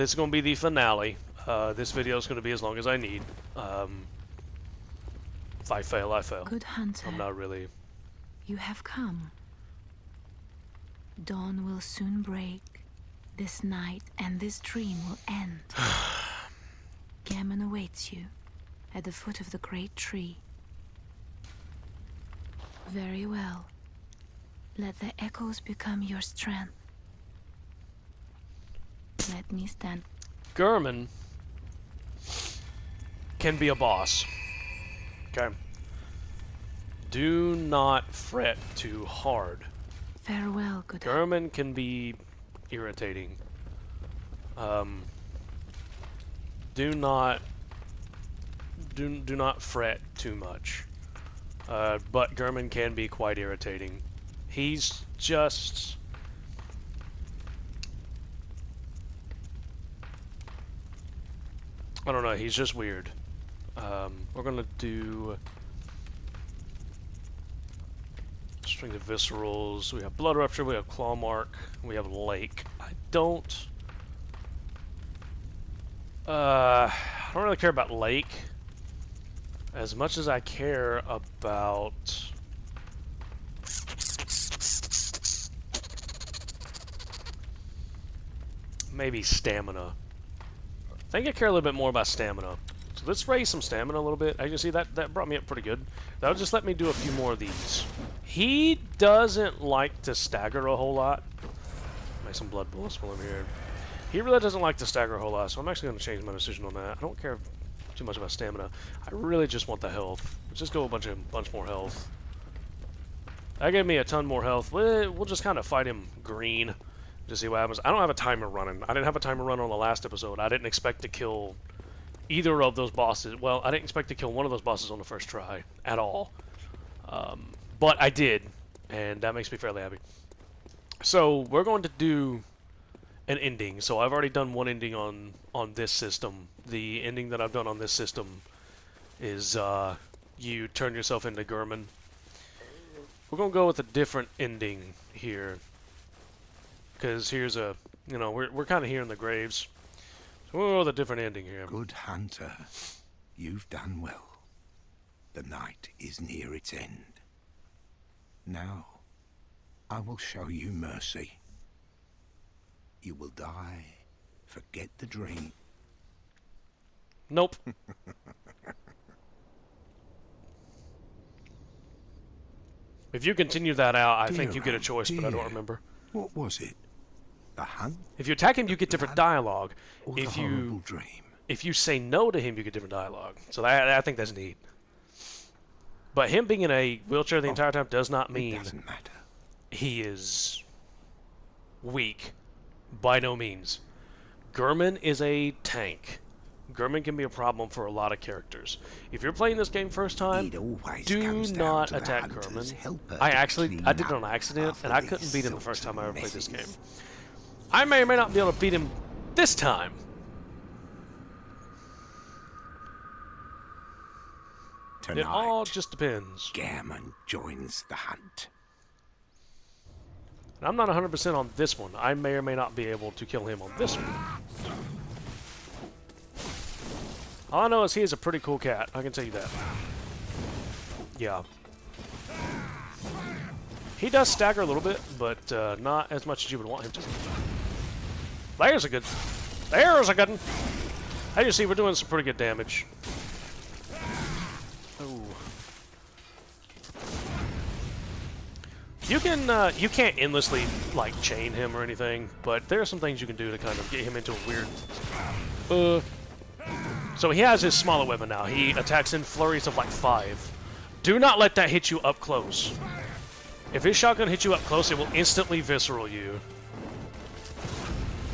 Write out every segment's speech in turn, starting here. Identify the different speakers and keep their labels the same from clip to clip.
Speaker 1: this is going to be the finale. This video is going to be as long as I need. If I fail, I fail.
Speaker 2: Good hunter,
Speaker 1: I'm not really...
Speaker 2: you have come. Dawn will soon break. This night and this dream will end. Gehrman awaits you at the foot of the great tree. Very well. Let the echoes become your strength. Let me stand.
Speaker 1: Gehrman can be a boss. Okay. Do not fret too hard.
Speaker 2: Farewell, good
Speaker 1: Gehrman can be irritating. Do not fret too much. But Gehrman can be quite irritating. He's just... I don't know, he's just weird. We're gonna do... String of Viscerals, we have Blood Rupture, we have Claw Mark, we have Lake. I don't really care about Lake as much as I care about... maybe Stamina. I think I care a little bit more about Stamina. So let's raise some Stamina a little bit. As you can see, that brought me up pretty good. That'll just let me do a few more of these. He doesn't like to stagger a whole lot. Make some blood bullets while I'm here. He really doesn't like to stagger a whole lot, so I'm actually going to change my decision on that. I don't care too much about Stamina. I really just want the health. Let's just go a bunch more health. That gave me a ton more health. We'll just kind of fight him green to see what happens. I don't have a timer running. I didn't have a timer run on the last episode. I didn't expect to kill either of those bosses. Well, I didn't expect to kill one of those bosses on the first try at all. But I did, and that makes me fairly happy. So we're going to do an ending. So I've already done one ending on this system. The ending that I've done on this system is you turn yourself into Gehrman. We're going to go with a different ending here. Because here's a, you know, we're kind of here in the graves. So we'll go with a different ending here.
Speaker 3: Good hunter, you've done well. The night is near its end. Now, I will show you mercy. You will die, forget the dream.
Speaker 1: Nope. If you continue that out, I think you get a choice, but I don't remember.
Speaker 3: What was it? The hunt?
Speaker 1: If you attack him, you get different dialogue.
Speaker 3: Or the horrible dream?
Speaker 1: If you say no to him, you get different dialogue. So I think that's neat. But him being in a wheelchair the entire time does not mean
Speaker 3: It doesn't matter.
Speaker 1: he is weak. By no means. Gehrman is a tank. Gehrman can be a problem for a lot of characters. If you're playing this game first time, do not attack Gehrman. I did it on accident, and I couldn't beat him the first time I ever played this game. I may or may not be able to beat him this time.
Speaker 3: Tonight,
Speaker 1: It all just depends.
Speaker 3: Gehrman joins the hunt.
Speaker 1: And I'm not 100% on this one. I may or may not be able to kill him on this one. All I know is he is a pretty cool cat. I can tell you that. Yeah. He does stagger a little bit, but not as much as you would want him to. There's a good one. As you see, we're doing some pretty good damage. Ooh. You can't endlessly like chain him or anything, but there are some things you can do to kind of get him into a weird. So he has his smaller weapon now. He attacks in flurries of like 5. Do not let that hit you up close. If his shotgun hits you up close, it will instantly visceral you.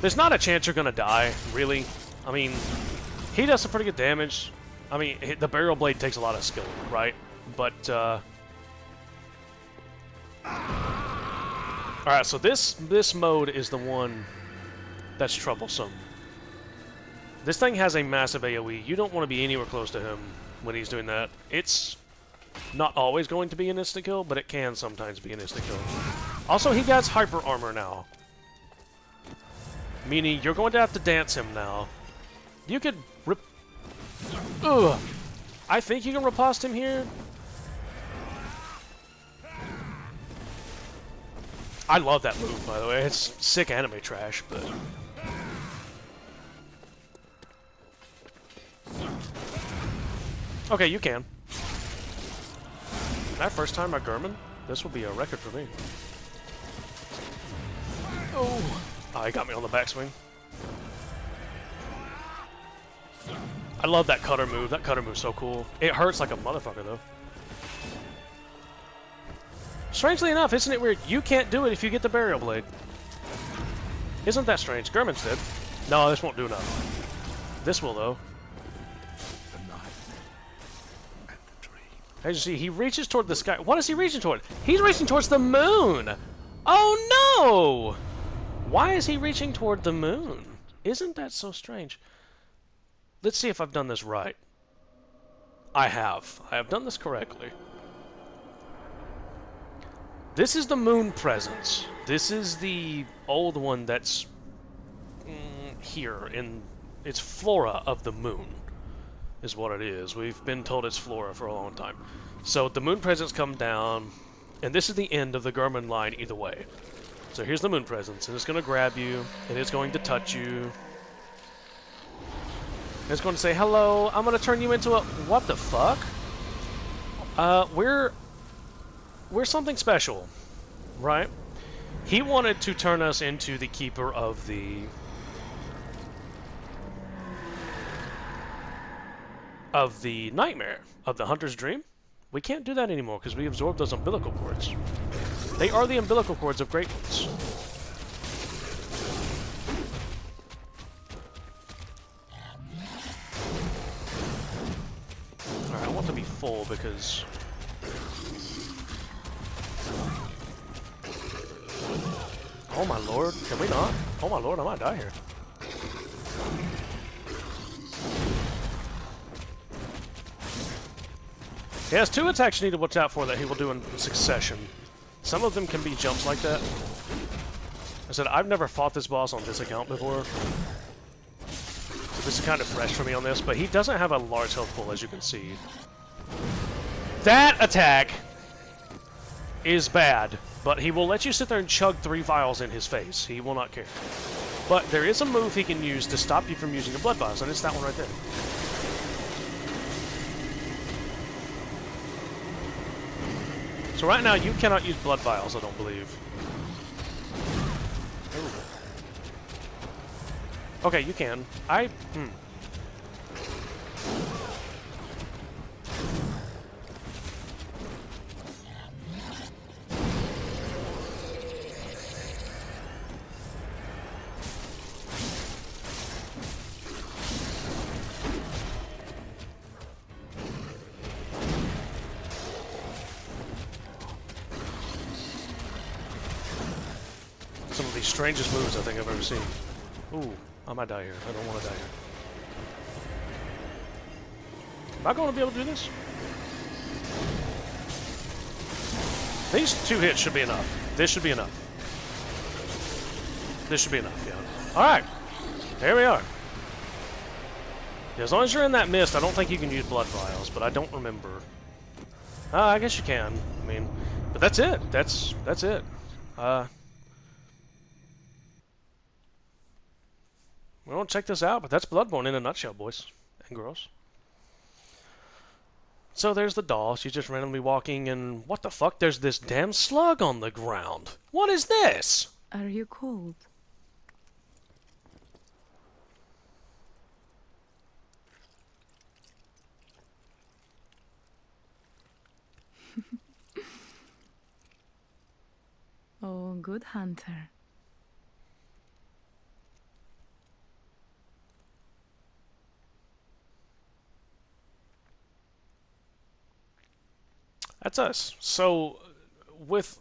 Speaker 1: There's not a chance you're gonna die, really. I mean, he does some pretty good damage. I mean, the barrel blade takes a lot of skill, right? But, alright, so this mode is the one that's troublesome. This thing has a massive AoE. You don't want to be anywhere close to him when he's doing that. It's not always going to be an instant kill, but it can sometimes be an instant kill. Also, he gets hyper armor now. Meaning you're going to have to dance him now. You could rip... Ugh! I think you can riposte him here. I love that move, by the way. It's sick anime trash, but... Okay, you can. That first time at Gehrman, this will be a record for me. Oh, he got me on the backswing. I love that cutter move. That cutter move's so cool. It hurts like a motherfucker, though. Strangely enough, isn't it weird? You can't do it if you get the burial blade. Isn't that strange? Gehrman's did. No, this won't do enough. This will, though. As you see, he reaches toward the sky. What is he reaching toward? He's reaching towards the moon! Oh no! Why is he reaching toward the moon? Isn't that so strange? Let's see if I've done this right. I have. I have done this correctly. This is the moon presence. This is the old one that's here in... It's flora of the moon. Is what it is. We've been told it's flora for a long time. So the moon presence come down, and this is the end of the Gehrman line either way. So here's the moon presence, and it's going to grab you, and it's going to touch you. And it's going to say, hello, I'm going to turn you into a... What the fuck? We're something special, right? He wanted to turn us into the keeper of the... nightmare, of the hunter's dream. We can't do that anymore because we absorbed those umbilical cords. They are the umbilical cords of great ones. Alright, I want to be full because... Oh my lord, can we not? Oh my lord, I might die here. He has 2 attacks you need to watch out for that he will do in succession. Some of them can be jumps like that. I said, I've never fought this boss on this account before. So this is kind of fresh for me on this, but he doesn't have a large health pool, as you can see. That attack is bad, but he will let you sit there and chug 3 vials in his face. He will not care. But there is a move he can use to stop you from using your blood vials, and it's that one right there. So right now, you cannot use blood vials, I don't believe. Ooh. Okay, you can. Some of the strangest moves I think I've ever seen. Ooh, I might die here. I don't want to die here. Am I going to be able to do this? These 2 hits should be enough. This should be enough. This should be enough, yeah. Alright. There we are. Yeah, as long as you're in that mist, I don't think you can use blood vials, but I don't remember. I guess you can. I mean, but that's it. That's it. We won't check this out, but that's Bloodborne in a nutshell, boys and girls. So there's the doll. She's just randomly walking, and what the fuck? There's this damn slug on the ground. What is this?
Speaker 2: Are you cold? Oh, good hunter.
Speaker 1: That's us. So, with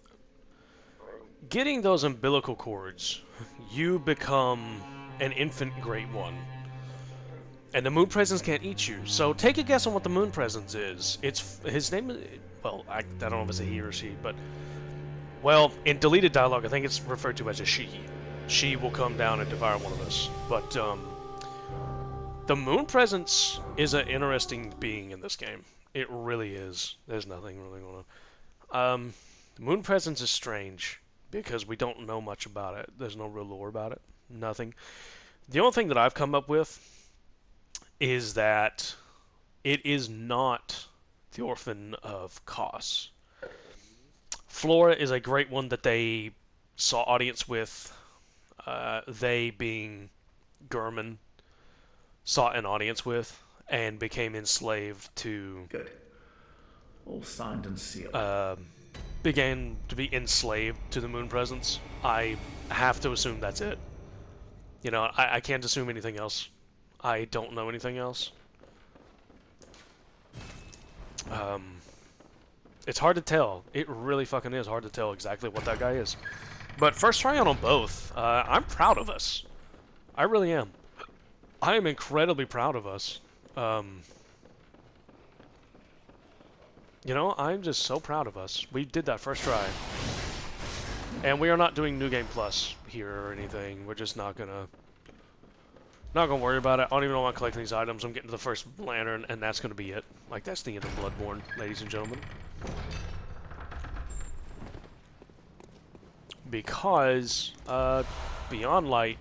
Speaker 1: getting those umbilical cords, you become an infant Great One. And the Moon Presence can't eat you. So take a guess on what the Moon Presence is. It's his name. Well, I don't know if it's a he or she, but well, in deleted dialogue, I think it's referred to as a she. she will come down and devour one of us. But the moon presence is an interesting being in this game. It really is. There's nothing really going on. The moon presence is strange because we don't know much about it. There's no real lore about it. Nothing. The only thing that I've come up with is that it is not the orphan of Kos. Flora is a great one that they saw audience with. They being Gehrman sought an audience with and became enslaved to.
Speaker 4: Good. All signed and sealed.
Speaker 1: Began to be enslaved to the moon presence. I have to assume that's it. You know, I can't assume anything else. I don't know anything else. It's hard to tell. It really fucking is hard to tell exactly what that guy is. But first try on both. I'm proud of us. I really am. I am incredibly proud of us. You know, I'm just so proud of us. We did that first try. And we are not doing New Game Plus here or anything. We're just not gonna worry about it. I don't even want to collect these items. I'm getting to the first lantern, and that's gonna be it. Like, that's the end of Bloodborne, ladies and gentlemen. Because, Beyond Light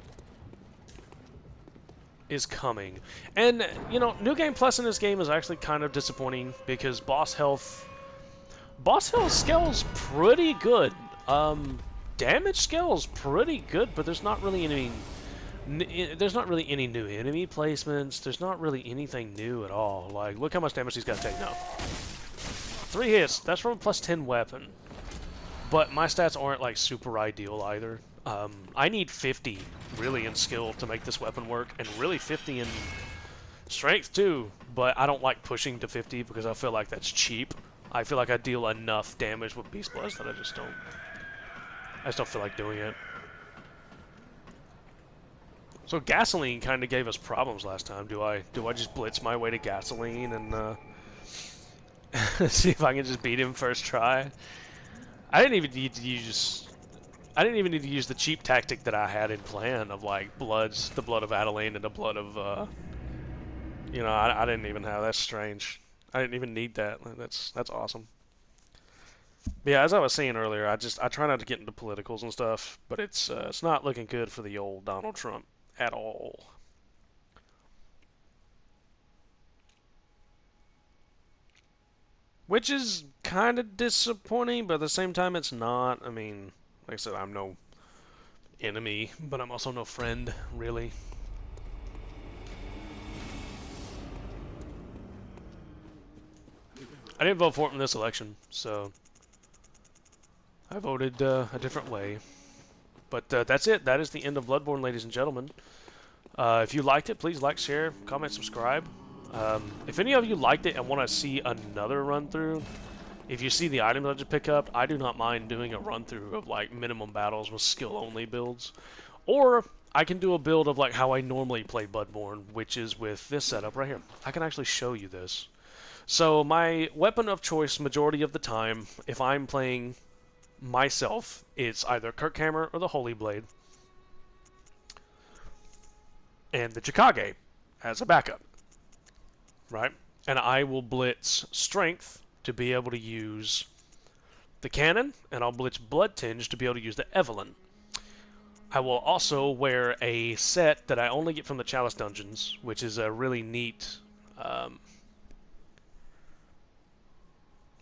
Speaker 1: is coming. And, you know, New Game Plus in this game is actually kind of disappointing because boss health scales pretty good. Damage scales pretty good, but there's not really any new enemy placements. There's not really anything new at all. Like, look how much damage he's got to take now. 3 hits. That's from a +10 weapon. But my stats aren't, like, super ideal either. I need 50, really, in skill to make this weapon work, and really 50 in strength, too. But I don't like pushing to 50 because I feel like that's cheap. I feel like I deal enough damage with Beast Blast that I just don't feel like doing it. So gasoline kind of gave us problems last time. Do I just blitz my way to gasoline and see if I can just beat him first try? I didn't even need to use the cheap tactic that I had in plan of like the blood of Adeline and the blood of you know, I didn't even have. That's strange. I didn't even need that. That's awesome. But yeah, as I was saying earlier, I try not to get into politicals and stuff, but it's not looking good for the old Donald Trump at all. Which is kind of disappointing, but at the same time it's not. I mean, like I said, I'm no enemy, but I'm also no friend, really. I didn't vote for it in this election, so I voted a different way. But that's it. That is the end of Bloodborne, ladies and gentlemen. If you liked it, please like, share, comment, subscribe. If any of you liked it and want to see another run-through, if you see the items I just pick up, I do not mind doing a run-through of like minimum battles with skill-only builds. Or I can do a build of like how I normally play Bloodborne, which is with this setup right here. I can actually show you this. So my weapon of choice majority of the time, if I'm playing myself, it's either Kirkhammer or the Holy Blade. And the Chikage as a backup. Right? And I will blitz Strength to be able to use the Cannon, and I'll blitz Blood Tinge to be able to use the Evelyn. I will also wear a set that I only get from the Chalice Dungeons, which is a really neat...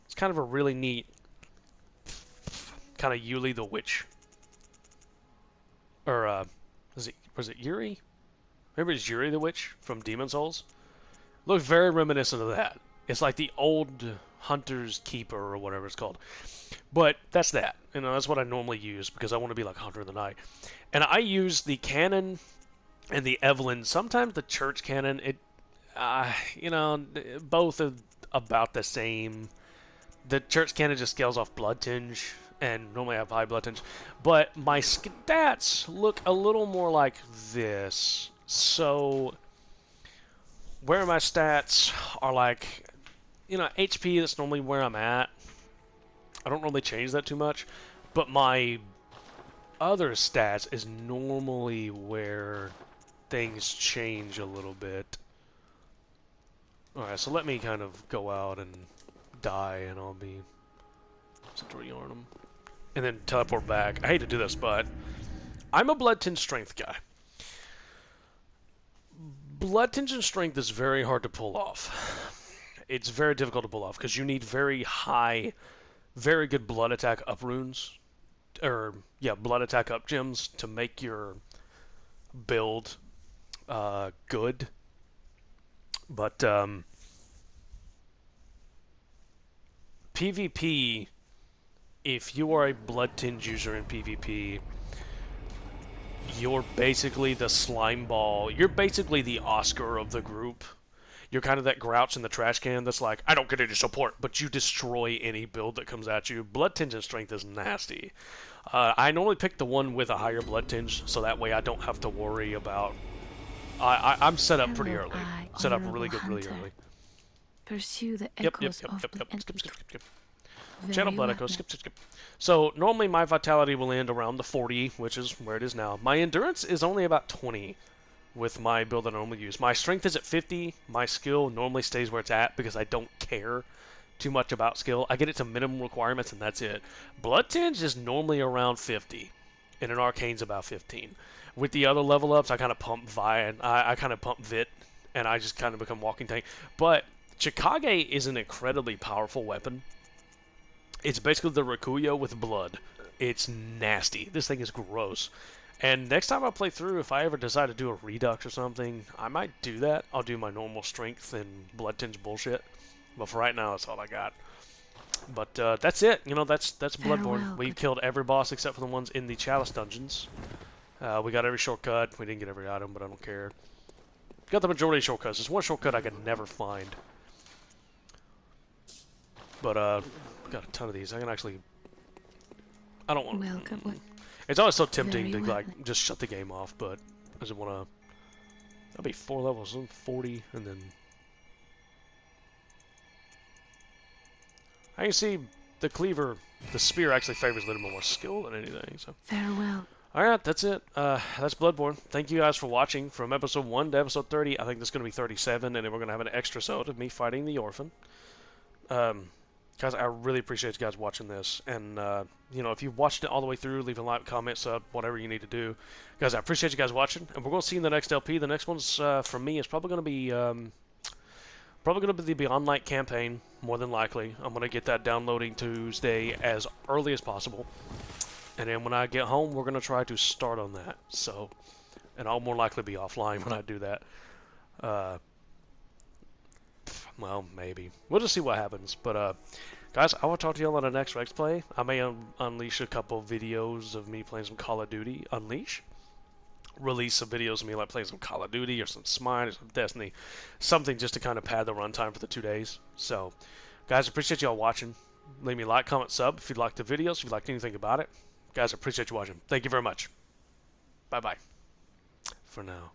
Speaker 1: it's kind of a really neat kind of Yuli the Witch. Or, was it Yuri? Maybe it's Yuri the Witch from Demon Souls. Looks very reminiscent of that. It's like the old Hunter's Keeper or whatever it's called. But that's that. You know, that's what I normally use because I want to be like Hunter of the Night. And I use the Cannon and the Evelyn. Sometimes the Church Cannon, you know, both are about the same. The Church Cannon just scales off Blood Tinge, and normally I have high Blood Tinge. But my stats look a little more like this. So where my stats are like, you know, HP, that's normally where I'm at. I don't really change that too much. But my other stats is normally where things change a little bit. Alright, so let me kind of go out and die, and I'll be... Central Yarnum. And then teleport back. I hate to do this, but I'm a Blood Tinge Strength guy. Blood Tinge and Strength is very hard to pull off. It's very difficult to pull off, because you need very high, very good blood attack up runes. Or, yeah, blood attack up gems to make your build good. But, PvP, if you are a Blood Tinge user in PvP, you're basically the slime ball. You're basically the Oscar of the group. You're kind of that grouch in the trash can that's like, I don't get any support, but you destroy any build that comes at you. Blood Tinge and Strength is nasty. I normally pick the one with a higher Blood Tinge, so that way I don't have to worry about... I'm set up pretty early. Set up really good, really early.
Speaker 2: Pursue the
Speaker 1: Yep.
Speaker 2: echoes of the
Speaker 1: Skip.
Speaker 2: very
Speaker 1: Channel blood echo.
Speaker 2: weapon.
Speaker 1: Skip. So normally my vitality will end around the 40, which is where it is now. My endurance is only about 20 with my build that I normally use. My strength is at 50. My skill normally stays where it's at because I don't care too much about skill. I get it to minimum requirements and that's it. Blood Tinge is normally around 50, and an Arcane's about 15. With the other level ups, I kind of pump Vi, and I kind of pump Vit, and I just kind of become walking tank. But Chikage is an incredibly powerful weapon. It's basically the Rakuyo with blood. It's nasty. This thing is gross. And next time I play through, if I ever decide to do a Redux or something, I might do that. I'll do my normal strength and Blood Tinge bullshit. But for right now, that's all I got. But that's it. You know, that's Bloodborne.
Speaker 2: Farewell,
Speaker 1: We
Speaker 2: good-
Speaker 1: killed every boss except for the ones in the Chalice dungeons. We got every shortcut. We didn't get every item, but I don't care. Got the majority of shortcuts. There's one shortcut I could never find. But, got a ton of these. I can actually... I don't want...
Speaker 2: Welcome.
Speaker 1: It's always so tempting
Speaker 2: Very
Speaker 1: to,
Speaker 2: well.
Speaker 1: like, just shut the game off, but I just want to... That'll be 4 levels, 40, and then... I can see the cleaver, the spear actually favors a little bit more skill than anything, so...
Speaker 2: Farewell.
Speaker 1: Alright, that's it. That's Bloodborne. Thank you guys for watching. From episode 1 to episode 30, I think this is going to be 37, and then we're going to have an extra episode of me fighting the orphan. Guys, I really appreciate you guys watching this, and, you know, if you've watched it all the way through, leave a like, comment, sub, whatever you need to do. Guys, I appreciate you guys watching, and we're going to see you in the next LP. The next one's, from me, is probably going to be the Beyond Light campaign, more than likely. I'm going to get that downloading Tuesday as early as possible. And then when I get home, we're going to try to start on that. So, and I'll more likely be offline when I do that. Well, maybe. We'll just see what happens. But, guys, I will talk to y'all on the next Rex Play. I may unleash a couple of videos of me playing some Call of Duty. Unleash? Release some videos of me like playing some Call of Duty or some Smite or some Destiny. Something just to kind of pad the runtime for the 2 days. So, guys, appreciate y'all watching. Leave me a like, comment, sub if you liked the videos, if you liked anything about it. Guys, I appreciate you watching. Thank you very much. Bye-bye. For now.